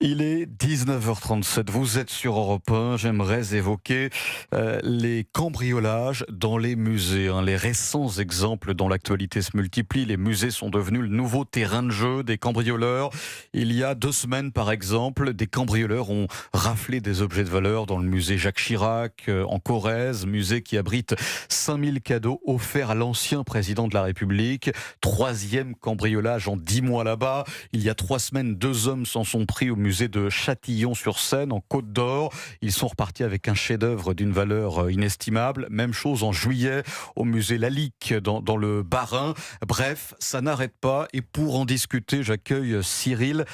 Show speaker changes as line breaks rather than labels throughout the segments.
Il est 19h37, vous êtes sur Europe 1, j'aimerais évoquer les cambriolages dans les musées. Les récents exemples dans l'actualité se multiplient, les musées sont devenus le nouveau terrain de jeu des cambrioleurs. Il y a 2 semaines par exemple, des cambrioleurs ont raflé des objets de valeur dans le musée Jacques Chirac en Corrèze, musée qui abrite 5000 cadeaux offerts à l'ancien président de la République. 3e cambriolage en 10 mois là-bas. Il y a 3 semaines, 2 hommes s'en sont pris au musée de Châtillon-sur-Seine, en Côte d'Or. Ils sont repartis avec un chef-d'œuvre d'une valeur inestimable. Même chose en juillet au musée Lalique dans le Bas-Rhin. Bref, ça n'arrête pas. Et pour en discuter, j'accueille Cyril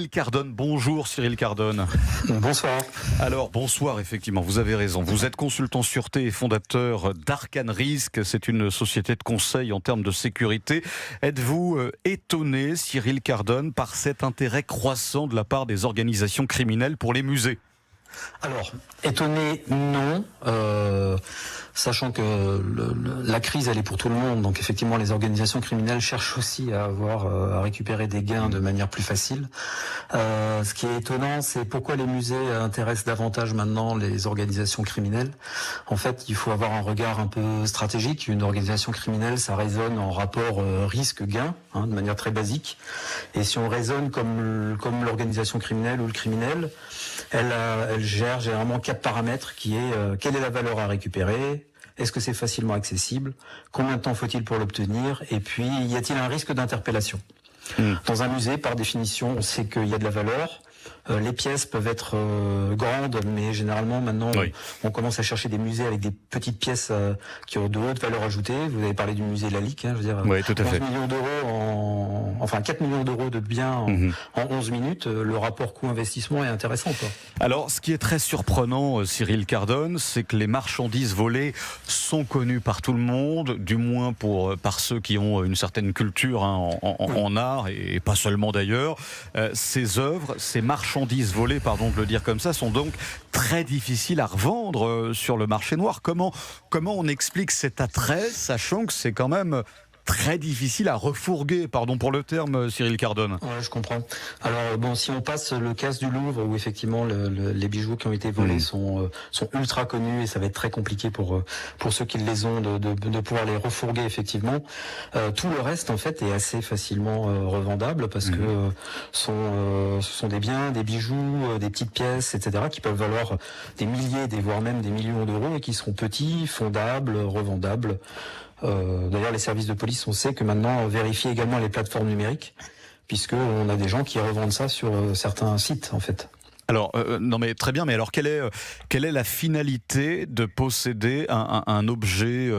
Cardone. Bonjour Cyril Cardone.
Bonsoir.
Alors bonsoir, effectivement, vous avez raison. Vous êtes consultant sûreté et fondateur d'Arcane Risque. C'est une société de conseil en termes de sécurité. Êtes-vous étonné, Cyril Cardone, par cet intérêt croissant de la part des organisations criminelles pour les musées?
Alors, étonné, non. Sachant que la crise, elle est pour tout le monde. Donc, effectivement, les organisations criminelles cherchent aussi à récupérer des gains de manière plus facile. Ce qui est étonnant, c'est pourquoi les musées intéressent davantage maintenant les organisations criminelles. En fait, il faut avoir un regard un peu stratégique. Une organisation criminelle, ça résonne en rapport risque-gain, de manière très basique. Et si on raisonne comme l'organisation criminelle ou le criminel, elle gère généralement 4 paramètres qui est quelle est la valeur à récupérer, est-ce que c'est facilement accessible, combien de temps faut-il pour l'obtenir, et puis y a-t-il un risque d'interpellation. Dans un musée, par définition, on sait qu'il y a de la valeur. Les pièces peuvent être grandes, mais généralement maintenant on commence à chercher des musées avec des petites pièces qui ont de haute valeur ajoutée. Vous avez parlé du musée Lalique, je veux dire,
oui, tout à fait.
11 millions d'euros enfin 4 millions d'euros de biens en 11 minutes. Le rapport coût-investissement est intéressant, quoi.
Alors, ce qui est très surprenant, Cyril Cardone, c'est que les marchandises volées sont connues par tout le monde, du moins par ceux qui ont une certaine culture en art, et pas seulement d'ailleurs. Ces œuvres, ces marchandises volées, pardon de le dire comme ça, sont donc très difficiles à revendre sur le marché noir. Comment on explique cet attrait, sachant que c'est quand même très difficile à refourguer, pardon pour le terme, Cyril Cardone?
Ouais, je comprends. Alors bon, si on passe le cas du Louvre, où effectivement les bijoux qui ont été volés sont ultra connus, et ça va être très compliqué pour ceux qui les ont de pouvoir les refourguer effectivement. Tout le reste en fait est assez facilement revendable, parce que ce sont des biens, des bijoux, des petites pièces, etc., qui peuvent valoir des milliers, voire même des millions d'euros, et qui seront petits, fondables, revendables. D'ailleurs, les services de police, on sait que maintenant, on vérifie également les plateformes numériques, puisqu'on a des gens qui revendent ça sur certains sites, en fait.
Alors, non mais très bien, mais alors quelle est la finalité de posséder un objet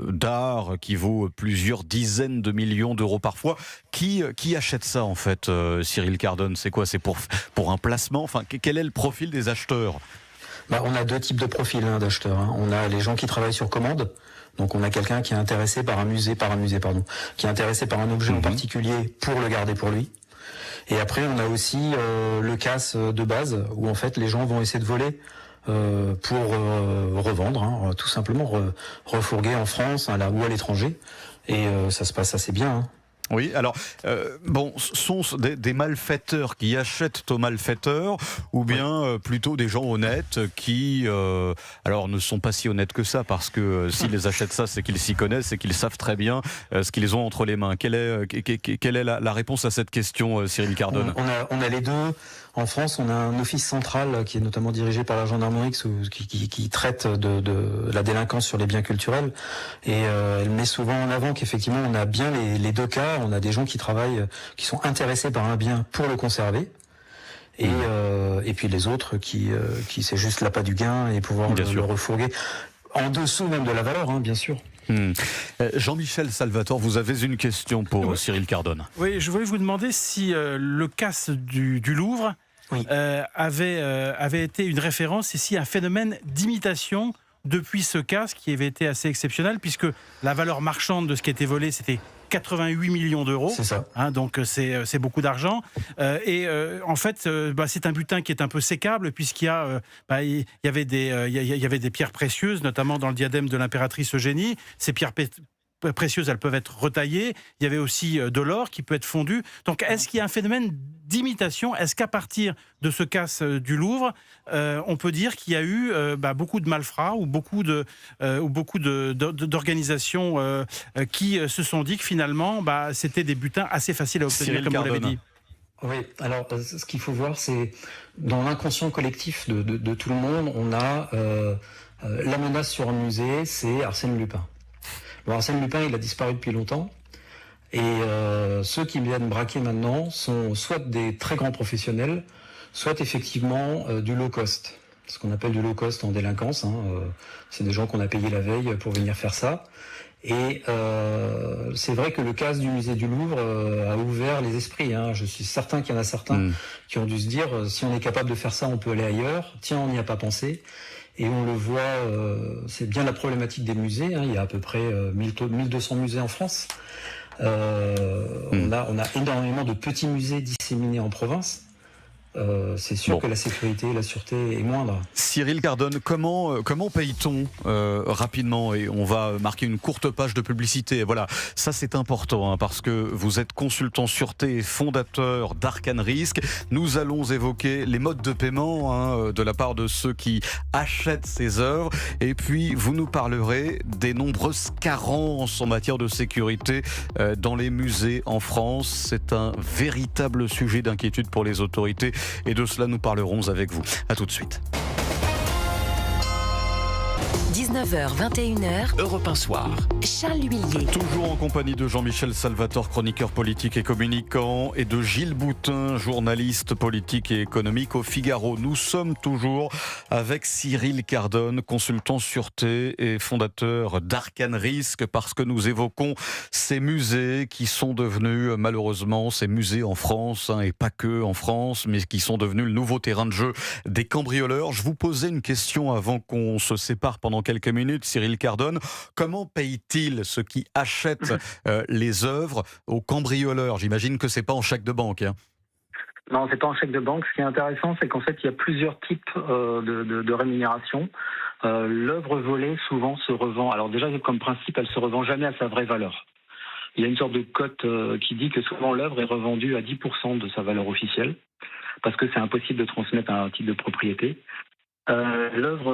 d'art qui vaut plusieurs dizaines de millions d'euros parfois? Qui achète ça en fait, Cyril Cardone? C'est quoi? C'est pour un placement? Enfin, quel est le profil des acheteurs?
On a 2 types de profils d'acheteurs. On a les gens qui travaillent sur commande. Donc on a quelqu'un qui est intéressé par un musée, qui est intéressé par un objet en particulier pour le garder pour lui. Et après on a aussi le casse de base, où en fait les gens vont essayer de voler pour revendre, tout simplement refourguer en France ou à l'étranger. Et ça se passe assez bien.
Oui, alors, sont des malfaiteurs qui achètent aux malfaiteurs, ou bien plutôt des gens honnêtes qui, alors, ne sont pas si honnêtes que ça, parce que s'ils les achètent ça, c'est qu'ils s'y connaissent et qu'ils savent très bien ce qu'ils ont entre les mains. Quelle est la réponse à cette question, Cyril Cardone?
On a les deux. En France, on a un office central qui est notamment dirigé par la gendarmerie, qui traite de la délinquance sur les biens culturels, et elle met souvent en avant qu'effectivement on a bien les 2 cas. On a des gens qui travaillent, qui sont intéressés par un bien pour le conserver, et puis les autres qui c'est juste l'appât du gain et pouvoir le refourguer en dessous même de la valeur, bien sûr.
Jean-Michel Salvatore, vous avez une question pour Cyril Cardone.
Oui, je voulais vous demander si le casse du Louvre avait été une référence, et si un phénomène d'imitation depuis ce casse qui avait été assez exceptionnel, puisque la valeur marchande de ce qui a été volé, c'était 88 millions d'euros.
C'est ça.
Donc c'est beaucoup d'argent. En fait, c'est un butin qui est un peu sécable, puisqu'il y avait des pierres précieuses, notamment dans le diadème de l'impératrice Eugénie. Ces pierres précieuses, elles peuvent être retaillées. Il y avait aussi de l'or qui peut être fondu. Donc, est-ce qu'il y a un phénomène d'imitation? Est-ce qu'à partir de ce casse du Louvre, on peut dire qu'il y a eu beaucoup de malfrats ou beaucoup d'organisations qui se sont dit que finalement, c'était des butins assez faciles à obtenir,
Cyril
comme vous l'avez
Cardone.
dit?
Oui, alors ce qu'il faut voir, c'est dans l'inconscient collectif de tout le monde, on a la menace sur un musée, c'est Arsène Lupin. Bon, Arsène Lupin, il a disparu depuis longtemps, et ceux qui viennent braquer maintenant sont soit des très grands professionnels, soit effectivement du low cost. Ce qu'on appelle du low cost en délinquance, c'est des gens qu'on a payé la veille pour venir faire ça. Et c'est vrai que le cas du musée du Louvre a ouvert les esprits. Je suis certain qu'il y en a certains qui ont dû se dire si on est capable de faire ça, on peut aller ailleurs. Tiens, on n'y a pas pensé. Et on le voit, c'est bien la problématique des musées. Il y a à peu près 1200 musées en France. On a énormément de petits musées disséminés en province. C'est sûr que la sécurité et la sûreté est moindre.
Cyril Cardone, comment paye-t-on rapidement? Et on va marquer une courte page de publicité. Voilà, ça c'est important parce que vous êtes consultant sûreté et fondateur d'Arcane Risk. Nous allons évoquer les modes de paiement de la part de ceux qui achètent ces œuvres. Et puis vous nous parlerez des nombreuses carences en matière de sécurité dans les musées en France. C'est un véritable sujet d'inquiétude pour les autorités. Et de cela, nous parlerons avec vous. À tout de suite.
19h, 21h,
Europe 1 Soir.
Charles Huillier.
Toujours en compagnie de Jean-Michel Salvatore, chroniqueur politique et communicant, et de Gilles Boutin, journaliste politique et économique au Figaro. Nous sommes toujours avec Cyril Cardone, consultant sûreté et fondateur d'Arcane Risk, parce que nous évoquons ces musées qui sont devenus, malheureusement, ces musées en France, et pas que en France, mais qui sont devenus le nouveau terrain de jeu des cambrioleurs. Je vous posais une question avant qu'on se sépare pendant quelques minutes, Cyril Cardone. Comment paye-t-il ceux qui achètent les œuvres aux cambrioleurs? J'imagine que c'est pas en chèque de banque.
Non, c'est pas en chèque de banque. Ce qui est intéressant, c'est qu'en fait, il y a plusieurs types de rémunération. L'œuvre volée, souvent, se revend. Alors déjà, comme principe, elle se revend jamais à sa vraie valeur. Il y a une sorte de cote qui dit que souvent l'œuvre est revendue à 10% de sa valeur officielle, parce que c'est impossible de transmettre un titre de propriété. L'œuvre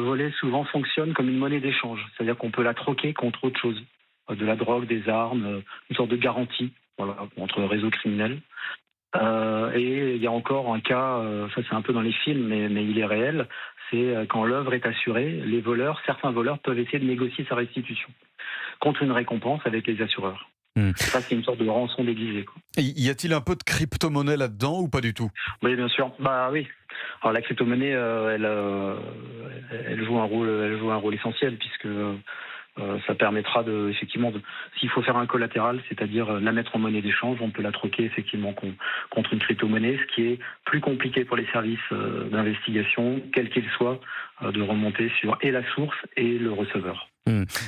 volée souvent fonctionne comme une monnaie d'échange, c'est-à-dire qu'on peut la troquer contre autre chose, de la drogue, des armes, une sorte de garantie entre réseaux criminels. Et il y a encore un cas, ça c'est un peu dans les films, mais il est réel, c'est quand l'œuvre est assurée, certains voleurs peuvent essayer de négocier sa restitution contre une récompense avec les assureurs. Ça, c'est une sorte de rançon déguisée.
Y a-t-il un peu de crypto-monnaie là-dedans ou pas du tout?
Oui, bien sûr. Oui. Alors la crypto-monnaie, elle joue un rôle essentiel puisque ça permettra s'il faut faire un collatéral, c'est-à-dire la mettre en monnaie d'échange, on peut la troquer effectivement contre une crypto-monnaie, ce qui est plus compliqué pour les services d'investigation, quels qu'ils soient, de remonter sur et la source et le receveur.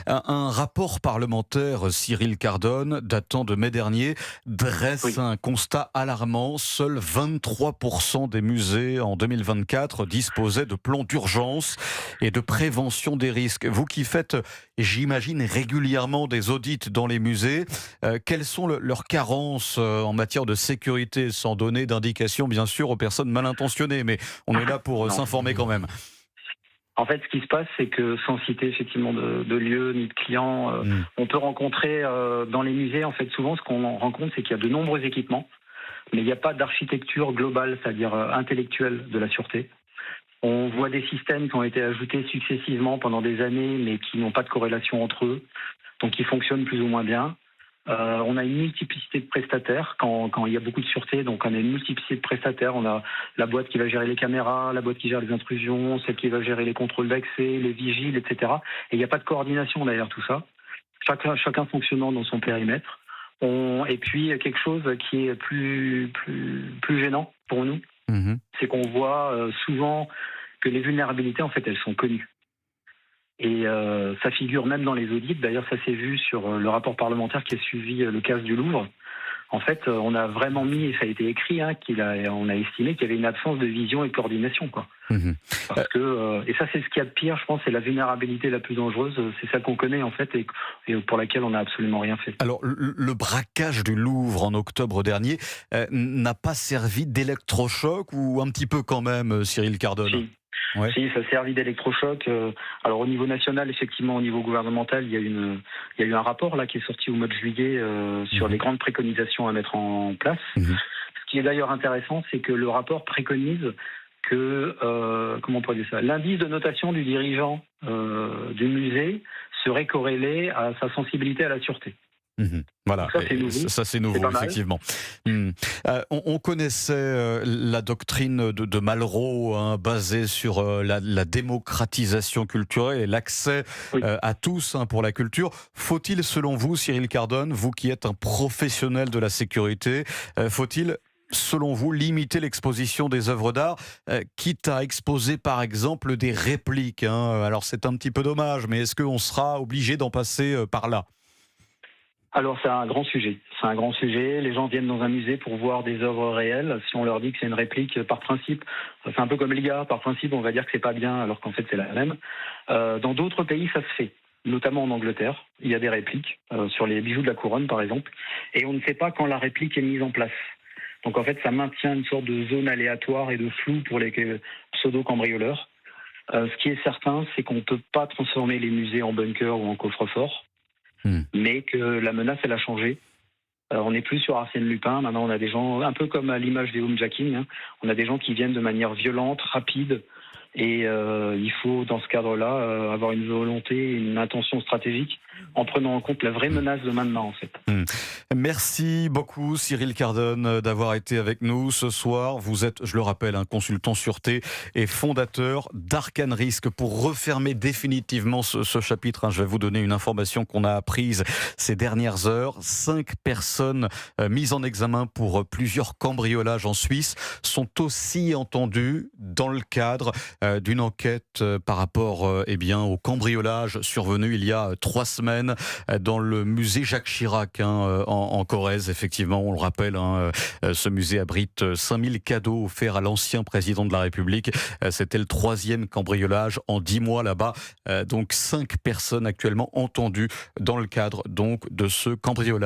Un rapport parlementaire, Cyril Cardone, datant de mai dernier, dresse un constat alarmant. Seuls 23% des musées en 2024 disposaient de plans d'urgence et de prévention des risques. Vous qui faites, j'imagine, régulièrement des audits dans les musées, quelles sont leurs carences en matière de sécurité, sans donner d'indication bien sûr aux personnes mal intentionnées, mais on est là pour s'informer quand même.
En fait, ce qui se passe, c'est que sans citer effectivement de lieux ni de clients, on peut rencontrer dans les musées, en fait, souvent ce qu'on rencontre, c'est qu'il y a de nombreux équipements, mais il n'y a pas d'architecture globale, c'est-à-dire intellectuelle de la sûreté. On voit des systèmes qui ont été ajoutés successivement pendant des années, mais qui n'ont pas de corrélation entre eux, donc qui fonctionnent plus ou moins bien. On a une multiplicité de prestataires quand il y a beaucoup de sûreté, donc on a une multiplicité de prestataires. On a la boîte qui va gérer les caméras, la boîte qui gère les intrusions, celle qui va gérer les contrôles d'accès, les vigiles, etc. Et il n'y a pas de coordination derrière tout ça. Chacun fonctionnant dans son périmètre. Et puis quelque chose qui est plus gênant pour nous, c'est qu'on voit souvent que les vulnérabilités, en fait, elles sont connues. Et ça figure même dans les audits. D'ailleurs, ça s'est vu sur le rapport parlementaire qui a suivi le casse du Louvre. En fait, on a vraiment mis, et ça a été écrit, on a estimé qu'il y avait une absence de vision et de coordination, quoi.
Mhm.
Parce que, et ça c'est ce qu'il y a de pire, je pense, c'est la vulnérabilité la plus dangereuse, c'est ça qu'on connaît en fait, et pour laquelle on n'a absolument rien fait.
Alors, le braquage du Louvre en octobre dernier n'a pas servi d'électrochoc ou un petit peu quand même, Cyril Cardone?
Si.
Ouais.
Si, ça a servi d'électrochoc. Alors au niveau national, effectivement, au niveau gouvernemental, il y a eu un rapport là qui est sorti au mois de juillet sur les grandes préconisations à mettre en place.
Mhm.
Ce qui est d'ailleurs intéressant, c'est que le rapport préconise que, comment on pourrait dire ça, l'indice de notation du dirigeant du musée serait corrélé à sa sensibilité à la sûreté.
Mhm. Voilà,
Donc ça c'est nouveau.
ça c'est nouveau,
C'est pas mal.
effectivement. On connaissait la doctrine de Malraux, hein, basée sur la démocratisation culturelle et l'accès
Oui.
à tous, hein, pour la culture. Faut-il, selon vous, Cyril Cardone, vous qui êtes un professionnel de la sécurité, faut-il, selon vous, limiter l'exposition des œuvres d'art, quitte à exposer par exemple des répliques, hein? Alors c'est un petit peu dommage, mais est-ce qu'on sera obligé d'en passer par là?
Alors c'est un grand sujet. C'est un grand sujet. Les gens viennent dans un musée pour voir des œuvres réelles. Si on leur dit que c'est une réplique, par principe, c'est un peu comme l'IA. Par principe, on va dire que c'est pas bien, alors qu'en fait c'est la même. Dans d'autres pays, ça se fait. Notamment en Angleterre, il y a des répliques sur les bijoux de la couronne, par exemple, et on ne sait pas quand la réplique est mise en place. Donc en fait, ça maintient une sorte de zone aléatoire et de flou pour les pseudo-cambrioleurs. Ce qui est certain, c'est qu'on ne peut pas transformer les musées en bunkers ou en coffre-fort. Mais que la menace, elle a changé. On n'est plus sur Arsène Lupin. Maintenant, on a des gens, un peu comme à l'image des homejacking, hein, on a des gens qui viennent de manière violente, rapide. Et il faut, dans ce cadre-là, avoir une volonté, une intention stratégique, en prenant en compte la vraie menace de maintenant, en fait.
Merci beaucoup, Cyril Cardone, d'avoir été avec nous ce soir. Vous êtes, je le rappelle, un consultant sûreté et fondateur d'Arcane Risk. Pour refermer définitivement ce chapitre, hein, je vais vous donner une information qu'on a apprise ces dernières heures. 5 personnes mises en examen pour plusieurs cambriolages en Suisse sont aussi entendues dans le cadre d'une enquête par rapport au cambriolage survenu il y a 3 semaines dans le musée Jacques Chirac, hein, en Corrèze. Effectivement, on le rappelle, hein, ce musée abrite 5000 cadeaux offerts à l'ancien président de la République. C'était le 3e cambriolage en 10 mois là-bas. Donc 5 personnes actuellement entendues dans le cadre donc de ce cambriolage.